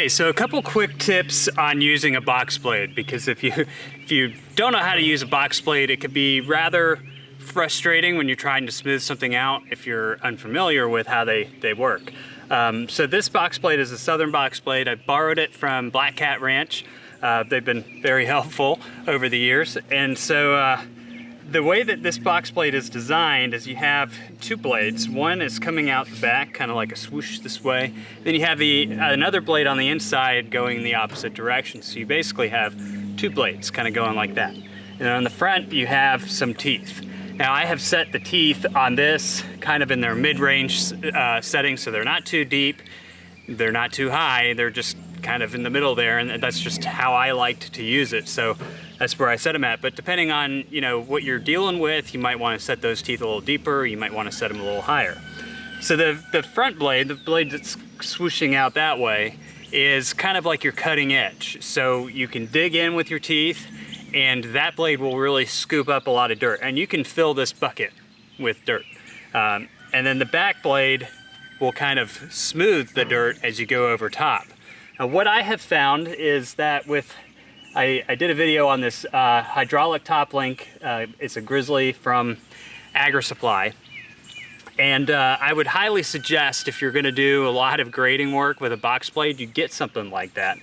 Hey, so a couple quick tips on using a box blade, because if you don't know how to use a box blade, it could be rather frustrating when you're trying to smooth something out if you're unfamiliar with how they work. So this box blade is a Southern box blade. I borrowed it from Black Cat Ranch. They've been very helpful over the years. And so the way that this box blade is designed is you have two blades. One is coming out the back, kind of like a swoosh this way. Then you have another blade on the inside going in the opposite direction. So you basically have two blades kind of going like that. And on the front, you have some teeth. Now I have set the teeth on this kind of in their mid-range setting, so they're not too deep, they're not too high, they're just kind of in the middle there, and that's just how I liked to use it. So that's where I set them at. But depending on what you're dealing with, you might want to set those teeth a little deeper, you might want to set them a little higher. So the front blade, the blade that's swooshing out that way, is kind of like your cutting edge. So you can dig in with your teeth, and that blade will really scoop up a lot of dirt, and you can fill this bucket with dirt. And then the back blade will kind of smooth the dirt as you go over top. Now what I have found is that I did a video on this hydraulic top link. It's a Grizzly from AgriSupply. And I would highly suggest, if you're gonna do a lot of grading work with a box blade, you get something like that.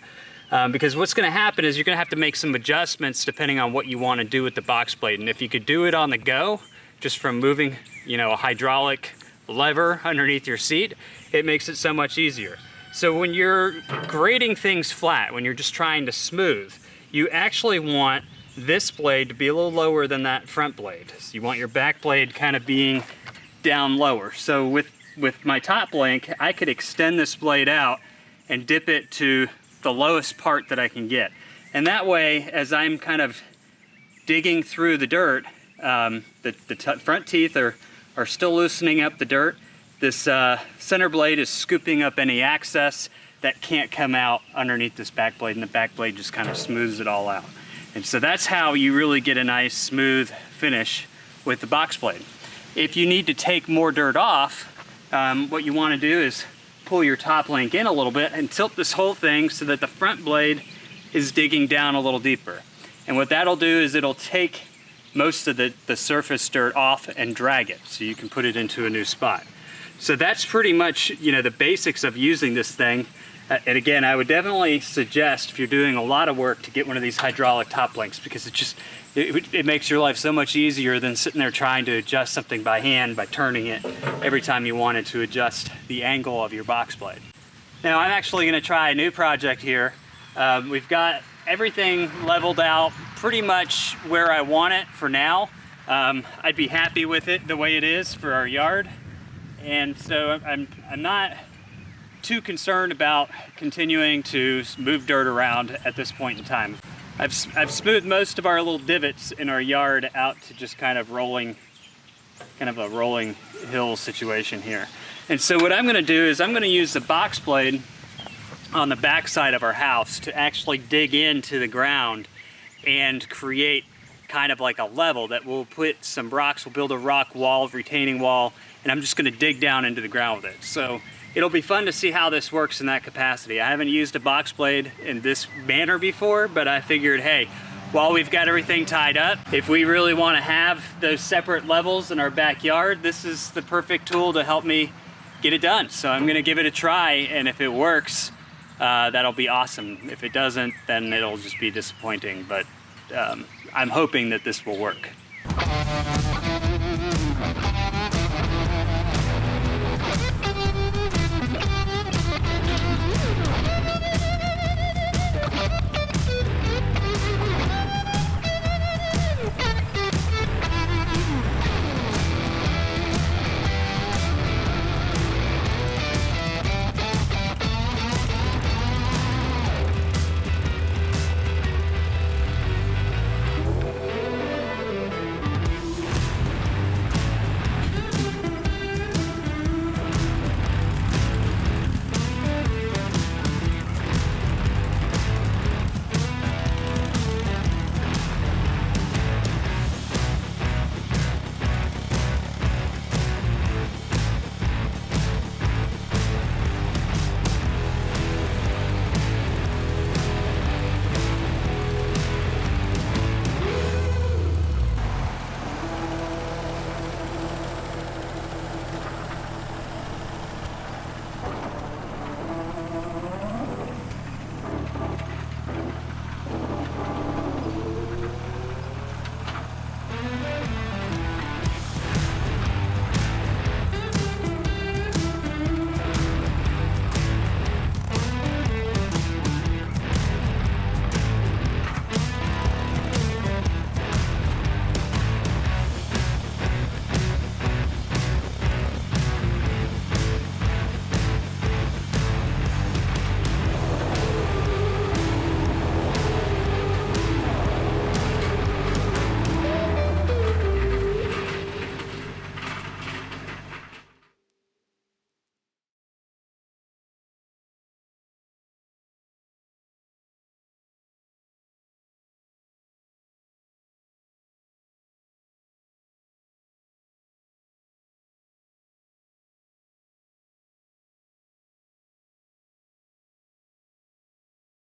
Because what's gonna happen is you're gonna have to make some adjustments depending on what you wanna do with the box blade. And if you could do it on the go, just from moving a hydraulic lever underneath your seat, it makes it so much easier. So when you're grading things flat, when you're just trying to smooth, you actually want this blade to be a little lower than that front blade. So you want your back blade kind of being down lower. So with my top link, I could extend this blade out and dip it to the lowest part that I can get. And that way, as I'm kind of digging through the dirt, the front teeth are still loosening up the dirt. This center blade is scooping up any excess that can't come out underneath this back blade, and the back blade just kind of smooths it all out. And so that's how you really get a nice smooth finish with the box blade. If you need to take more dirt off, what you want to do is pull your top link in a little bit and tilt this whole thing so that the front blade is digging down a little deeper. And what that'll do is it'll take most of the surface dirt off and drag it, so you can put it into a new spot. So that's pretty much the basics of using this thing. And again, I would definitely suggest, if you're doing a lot of work, to get one of these hydraulic top links, because it makes your life so much easier than sitting there trying to adjust something by hand by turning it every time you wanted to adjust the angle of your box blade. Now I'm actually going to try a new project here. We've got everything leveled out pretty much where I want it for now. I'd be happy with it the way it is for our yard. And so I'm not too concerned about continuing to move dirt around at this point in time. I've smoothed most of our little divots in our yard out to just kind of a rolling hill situation here. And so what I'm going to do is I'm going to use the box blade on the back side of our house to actually dig into the ground and create kind of like a level that we'll put some rocks, we'll build a rock wall, retaining wall, and I'm just going to dig down into the ground with it. So it'll be fun to see how this works in that capacity. I haven't used a box blade in this manner before, but I figured, hey, while we've got everything tied up, if we really want to have those separate levels in our backyard, this is the perfect tool to help me get it done. So I'm going to give it a try, and if it works, that'll be awesome. If it doesn't, then it'll just be disappointing, but I'm hoping that this will work.